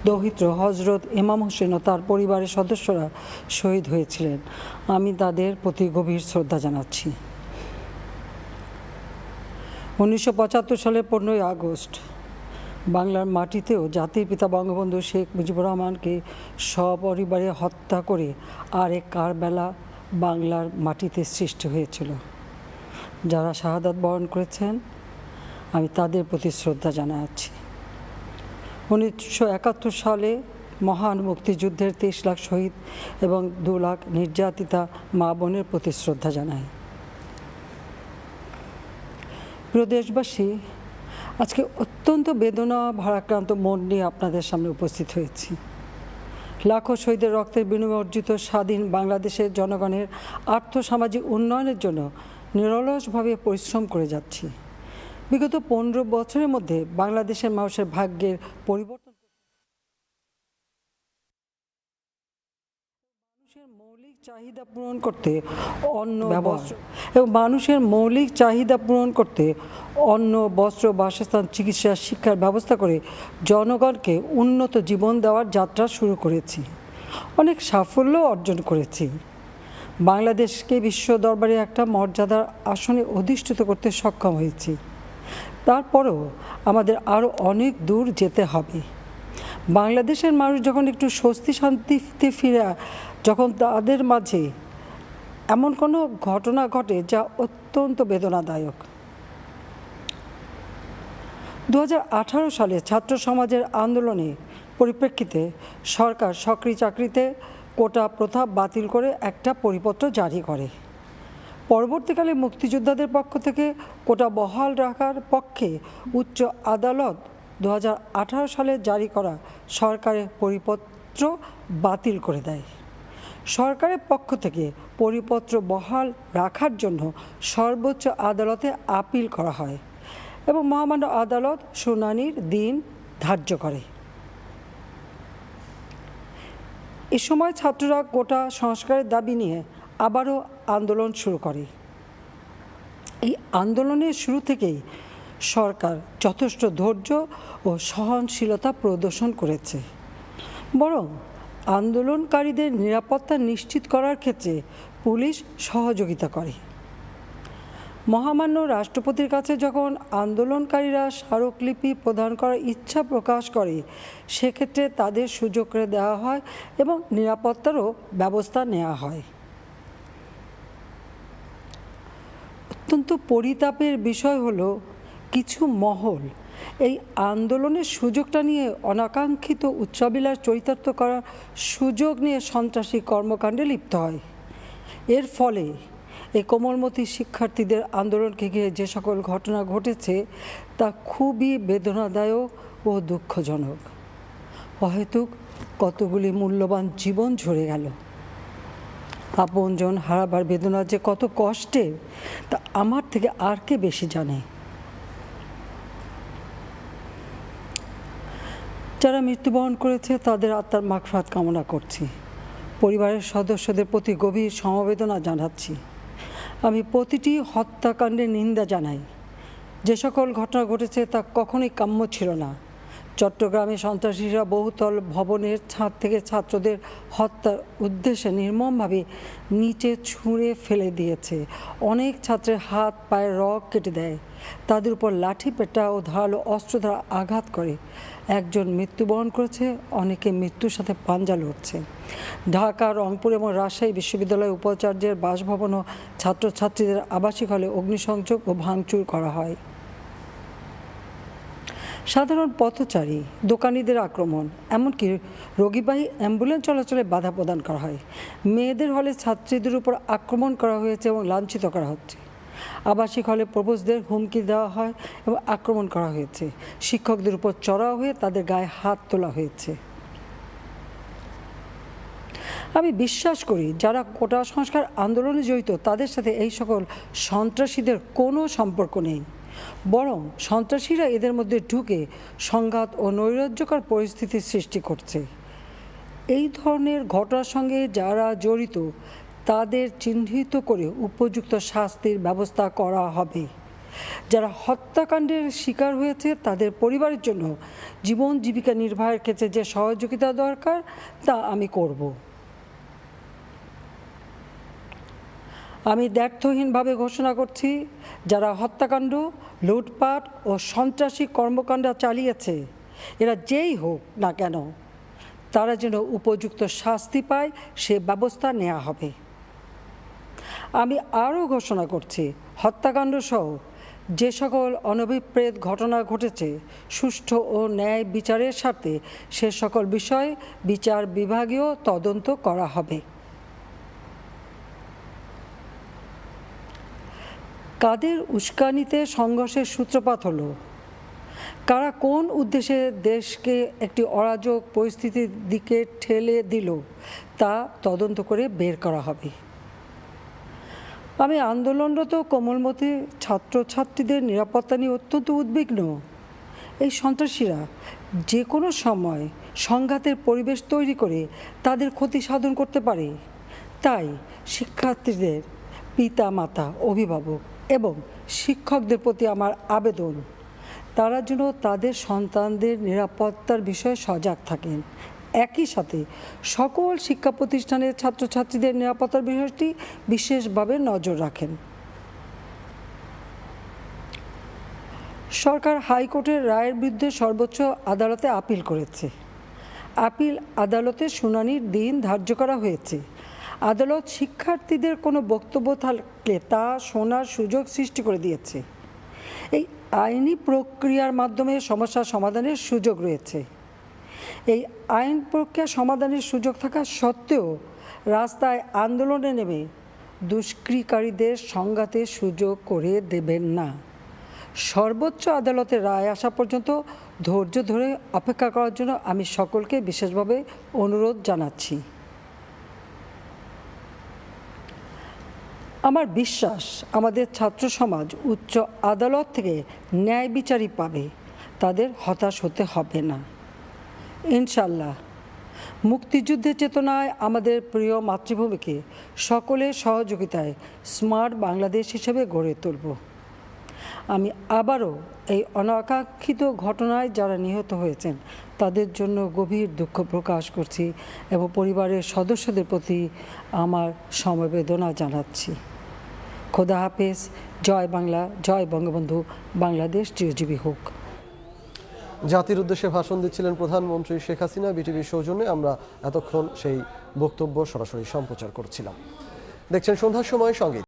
দৌহিত্র হজরত ইমাম হোসেন ও তার পরিবারের সদস্যরা শহীদ হয়েছিলেন। আমি তাদের প্রতি গভীর শ্রদ্ধা জানাচ্ছি। 1975 সালের 15ই আগস্ট বাংলার মাটিতেও জাতির পিতা বঙ্গবন্ধু শেখ মুজিবুর রহমানকে সপরিবারে হত্যা করে আরেক কারবালা বাংলার মাটিতে সৃষ্টি হয়েছিল। যারা শাহাদাত বরণ করেছেন আমি তাদের প্রতি শ্রদ্ধা জানাচ্ছি। 1971 সালে মহান মুক্তিযুদ্ধের 23 লাখ শহীদ এবং 2 লাখ নির্যাতিতা মা বোনের প্রতি শ্রদ্ধা জানাই। প্রিয় দেশবাসী, আজকে অত্যন্ত বেদনা ভারাক্রান্ত মন নিয়ে আপনাদের সামনে উপস্থিত হয়েছি। লাখো শহীদের রক্তের বিনিময়ে অর্জিত স্বাধীন বাংলাদেশের জনগণের আর্থসামাজিক উন্নয়নের জন্য নিরলসভাবে পরিশ্রম করে যাচ্ছি। বিগত 15 বছরের মধ্যে বাংলাদেশের মানুষের ভাগ্যের পরিবর্তন মৌলিক চাহিদা পূরণ করতে মানুষের মৌলিক চাহিদা পূরণ করতে অন্ন, বস্ত্র, বাসস্থান, চিকিৎসা, শিক্ষার ব্যবস্থা করে জনগণকে উন্নত জীবন দেওয়ার যাত্রা শুরু করেছি। অনেক সাফল্য অর্জন করেছি। বাংলাদেশকে বিশ্ব দরবারে একটা মর্যাদার আসনে অধিষ্ঠিত করতে সক্ষম হয়েছি। তারপরেও আমাদের আরও অনেক দূর যেতে হবে। বাংলাদেশের মানুষ যখন একটু স্বস্তি শান্তিতে ফিরে, যখন তাদের মাঝে এমন কোনো ঘটনা ঘটে যা অত্যন্ত বেদনাদায়ক। 2018 সালে ছাত্র সমাজের আন্দোলনে পরিপ্রেক্ষিতে সরকার সরকারি চাকরিতে কোটা প্রথা বাতিল করে একটা পরিপত্র জারি করে। পরবর্তীকালে মুক্তিযোদ্ধাদের পক্ষ থেকে কোটা বহাল রাখার পক্ষে উচ্চ আদালত 2018 সালে জারি করা সরকারের পরিপত্র বাতিল করে দেয়। সরকারের পক্ষ থেকে পরিপত্র বহাল রাখার জন্য সর্বোচ্চ আদালতে আপিল করা হয় এবং মহামান্য আদালত শুনানির দিন ধার্য করে। এ সময় ছাত্ররা কোটা সংস্কারের দাবি নিয়ে আবারও আন্দোলন শুরু করে। এই আন্দোলনের শুরু থেকেই সরকার যথেষ্ট ধৈর্য ও সহনশীলতা প্রদর্শন করেছে, বরং আন্দোলনকারীদের নিরাপত্তা নিশ্চিত করার ক্ষেত্রে পুলিশ সহযোগিতা করে। মহামান্য রাষ্ট্রপতির কাছে যখন আন্দোলনকারীরা স্মারকলিপি প্রদান করার ইচ্ছা প্রকাশ করে, সেক্ষেত্রে তাদের সুযোগ করে দেওয়া হয় এবং নিরাপত্তারও ব্যবস্থা নেওয়া হয়। অত্যন্ত পরিতাপের বিষয় হলো কিছু মহল এই আন্দোলনের সুযোগটা নিয়ে অনাকাঙ্ক্ষিত উচ্চাবিলাস চরিতার্থ করার সুযোগ নিয়ে সন্ত্রাসী কর্মকাণ্ডে লিপ্ত হয়। এর ফলে এই কোমলমতি শিক্ষার্থীদের আন্দোলনকে ঘিরে যে সকল ঘটনা ঘটেছে তা খুবই বেদনাদায়ক ও দুঃখজনক। অহেতুক কতগুলি মূল্যবান জীবন ঝরে গেল। আপনজন হারাবার বেদনা যে কত কষ্টের তা আমার থেকে আর কে বেশি জানে। যারা মৃত্যুবরণ করেছে তাদের আত্মার মাগফিরাত কামনা করছি। পরিবারের সদস্যদের প্রতি গভীর সমবেদনা জানাচ্ছি। আমি প্রতিটি হত্যাকাণ্ডের নিন্দা জানাই। যে সকল ঘটনা ঘটেছে তা কখনোই কাম্য ছিল না। চট্টগ্রামে সন্ত্রাসীরা বহুতল ভবনের ছাদ থেকে ছাত্রদের হত্যার উদ্দেশ্যে নির্মমভাবে নিচে ছুঁড়ে ফেলে দিয়েছে। অনেক ছাত্রের হাত পায়ের রগ কেটে দেয়, তাদের উপর লাঠি পেটা ও ধারালো অস্ত্র দ্বারা আঘাত করে। একজন মৃত্যুবরণ করেছে, অনেকে মৃত্যুর সাথে পাঞ্জা লড়ছে। ঢাকা, রংপুর এবং রাজশাহী বিশ্ববিদ্যালয়ের উপাচার্যের বাসভবন ও ছাত্রছাত্রীদের আবাসিক হলে অগ্নিসংযোগ ও ভাঙচুর করা হয়। সাধারণ পথচারী, দোকানিদের আক্রমণ, এমনকি রোগীবাহী অ্যাম্বুলেন্স চলাচলে বাধা প্রদান করা হয়। মেয়েদের হলে ছাত্রীদের উপর আক্রমণ করা হয়েছে এবং লাঞ্ছিত করা হচ্ছে। আবাসিক হলে প্রবোজদের হুমকি দেওয়া হয় এবং আক্রমণ করা হয়েছে। শিক্ষকদের উপর চড়াও হয়ে তাদের গায়ে হাত তোলা হয়েছে। আমি বিশ্বাস করি যারা কোটা সংস্কার আন্দোলনে জড়িত তাদের সাথে এই সকল সন্ত্রাসীদের কোনো সম্পর্ক নেই, বরং সন্ত্রাসীরা এদের মধ্যে ঢুকে সংঘাত ও নৈরাজ্যকর পরিস্থিতির সৃষ্টি করছে। এই ধরনের ঘটনার সঙ্গে যারা জড়িত তাদের চিহ্নিত করে উপযুক্ত শাস্তির ব্যবস্থা করা হবে। যারা হত্যাকাণ্ডের শিকার হয়েছে তাদের পরিবারের জন্য জীবন জীবিকা নির্বাহের ক্ষেত্রে যে সহযোগিতা দরকার তা আমি করব। আমি দ্ব্যর্থহীনভাবে ঘোষণা করছি, যারা হত্যাকাণ্ড, লুটপাট ও সন্ত্রাসী কর্মকাণ্ড চালিয়েছে, এরা যেই হোক না কেন, তারা যেন উপযুক্ত শাস্তি পায় সে ব্যবস্থা নেওয়া হবে। আমি আরও ঘোষণা করছি, হত্যাকাণ্ড সহ যে সকল অনভিপ্রেত ঘটনা ঘটেছে, সুষ্ঠু ও ন্যায় বিচারের স্বার্থে সে সকল বিষয়ে বিচার বিভাগীয় তদন্ত করা হবে। কাদের উস্কানিতে সংঘর্ষের সূত্রপাত হলো, কারা কোন উদ্দেশ্যে দেশকে একটি অরাজক পরিস্থিতির দিকে ঠেলে দিল, তা তদন্ত করে বের করা হবে। আমি আন্দোলনরত কোমলমতি ছাত্রছাত্রীদের নিরাপত্তা নিয়ে অত্যন্ত উদ্বিগ্ন। এই সন্ত্রাসীরা যে কোনো সময় সংঘাতের পরিবেশ তৈরি করে তাদের ক্ষতি সাধন করতে পারে। তাই শিক্ষার্থীদের পিতা মাতা, অভিভাবক এবং শিক্ষকদের প্রতি আমার আবেদন, তারা যেন তাদের সন্তানদের নিরাপত্তার বিষয়ে সজাগ থাকেন। একই সাথে সকল শিক্ষা প্রতিষ্ঠানের ছাত্রছাত্রীদের নিরাপত্তার বিষয়টি বিশেষভাবে নজর রাখেন। সরকার হাইকোর্টের রায়ের বিরুদ্ধে সর্বোচ্চ আদালতে আপিল করেছে। আপিল আদালতের শুনানির দিন ধার্য করা হয়েছে। আদালত শিক্ষার্থীদের কোনো বক্তব্য থাকলে তা শোনার সুযোগ সৃষ্টি করে দিয়েছে। এই আইনি প্রক্রিয়ার মাধ্যমে সমস্যা সমাধানের সুযোগ রয়েছে। এই আইন প্রক্রিয়া সমাধানের সুযোগ থাকা সত্ত্বেও রাস্তায় আন্দোলনে নেমে দুষ্কৃতিকারীদের সংঘাতের সুযোগ করে দেবেন না। সর্বোচ্চ আদালতের রায় আসা পর্যন্ত ধৈর্য ধরে অপেক্ষা করার জন্য আমি সকলকে বিশেষভাবে অনুরোধ জানাচ্ছি। আমার বিশ্বাস, আমাদের ছাত্র সমাজ উচ্চ আদালত থেকে ন্যায় বিচারই পাবে, তাদের হতাশ হতে হবে না। ইনশাল্লাহ মুক্তিযুদ্ধের চেতনায় আমাদের প্রিয় মাতৃভূমিকে সকলের সহযোগিতায় স্মার্ট বাংলাদেশ হিসেবে গড়ে তুলব। আমি আবারও এই অনাকাঙ্ক্ষিত ঘটনায় যারা নিহত হয়েছেন তাদের জন্য গভীর দুঃখ প্রকাশ করছি এবং পরিবারের সদস্যদের প্রতি আমার সমবেদনা জানাচ্ছি। খোদা হাফেজ। জয় বাংলা, জয় বঙ্গবন্ধু, বাংলাদেশ চিরজীবী হোক। জাতির উদ্দেশ্যে ভাষণ দিচ্ছিলেন প্রধানমন্ত্রী শেখ হাসিনা। বিটিভির সৌজন্যে আমরা এতক্ষণ সেই বক্তব্য সরাসরি সম্প্রচার করছিলাম। দেখছেন সন্ধ্যার সময় সঙ্গে